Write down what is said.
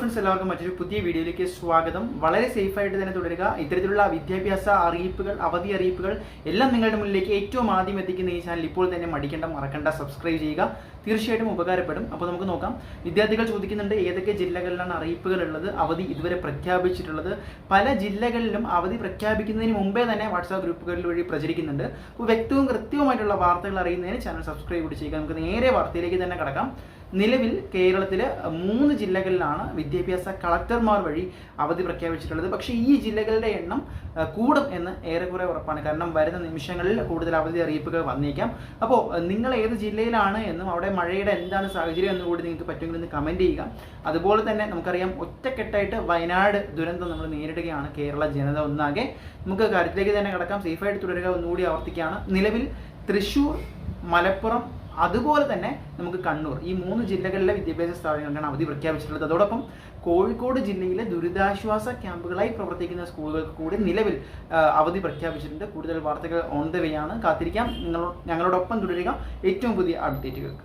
Friends, എല്ലാവർക്കും മറ്റൊരു പുതിയ വീഡിയോയിലേക്ക് സ്വാഗതം. വളരെ സേഫായിട്ട് തന്നെ തുടരുക. ഇത്തരത്തിലുള്ള വിദ്യാഭ്യാസ അറിയിപ്പുകൾ, അവധി അറിയിപ്പുകൾ എല്ലാം നിങ്ങളുടെ മുന്നിലേക്ക് ഏറ്റവും ആദ്യം എത്തിക്കുന്ന ഈ ചാനൽ ഇപ്പോൾ തന്നെ മറക്കണ്ട സബ്സ്ക്രൈബ് ചെയ്യുക. തീർച്ചയായിട്ടും ഉപകാരപ്പെടും. അപ്പോൾ നമുക്ക് നോക്കാം. വിദ്യാർത്ഥികൾ ചോദിക്കുന്നുണ്ട് ഏതൊക്കെ ജില്ലകളിലാണ് അറിയിപ്പുകൾ ഉള്ളത്, അവധി ഇതുവരെ പ്രഖ്യാപിച്ചിട്ടുള്ളത്. പല ജില്ലകളിലും അവധി പ്രഖ്യാപിക്കുന്നതിന് മുമ്പേ തന്നെ വാട്സാപ്പ് ഗ്രൂപ്പുകളിൽ വഴി പ്രചരിക്കുന്നുണ്ട്. അപ്പോൾ വ്യക്തവും കൃത്യവുമായിട്ടുള്ള വാർത്തകൾ അറിയുന്നതിന് ചാനൽ സബ്സ്ക്രൈബ് കൂടി ചെയ്യുക. നമുക്ക് നേരെ വാർത്തയിലേക്ക് തന്നെ കടക്കാം. നിലവിൽ കേരളത്തിൽ 3 ജില്ലകളിലാണ് വിദ്യാഭ്യാസ കളക്ടർമാർ വഴി അവധി പ്രഖ്യാപിച്ചിട്ടുള്ളത്. പക്ഷേ ഈ ജില്ലകളുടെ എണ്ണം കൂടും എന്ന് ഏറെക്കുറെ ഉറപ്പാണ്. കാരണം വരുന്ന നിമിഷങ്ങളിൽ കൂടുതൽ അവധി അറിയിപ്പുകൾ വന്നേക്കാം. അപ്പോൾ നിങ്ങൾ ഏത് ജില്ലയിലാണ് എന്നും അവിടെ മഴയുടെ എന്താണ് സാഹചര്യം എന്നുകൂടി നിങ്ങൾക്ക് പറ്റുമെങ്കിൽ ഒന്ന് കമൻറ്റ് ചെയ്യുക. അതുപോലെ തന്നെ നമുക്കറിയാം, ഒറ്റക്കെട്ടായിട്ട് വയനാട് ദുരന്തം നമ്മൾ നേരിടുകയാണ് കേരള ജനത ഒന്നാകെ. നമുക്ക് കാര്യത്തിലേക്ക് തന്നെ കടക്കാം. സേഫായിട്ട് തുടരുക. ഒന്നുകൂടി ആവർത്തിക്കുകയാണ്. നിലവിൽ തൃശ്ശൂർ, മലപ്പുറം, അതുപോലെ തന്നെ നമുക്ക് കണ്ണൂർ, ഈ 3 ജില്ലകളിലെ വിദ്യാഭ്യാസ സ്ഥാപനങ്ങൾക്കാണ് അവധി പ്രഖ്യാപിച്ചിട്ടുള്ളത്. അതോടൊപ്പം കോഴിക്കോട് ജില്ലയിലെ ദുരിതാശ്വാസ ക്യാമ്പുകളായി പ്രവർത്തിക്കുന്ന സ്കൂളുകൾക്ക് കൂടി നിലവിൽ അവധി പ്രഖ്യാപിച്ചിട്ടുണ്ട്. കൂടുതൽ വാർത്തകൾ ഓൺ ദ വേ ആണ്. കാത്തിരിക്കാം. ഞങ്ങളോടൊപ്പം തുടരുക ഏറ്റവും പുതിയ അപ്ഡേറ്റുകൾക്ക്.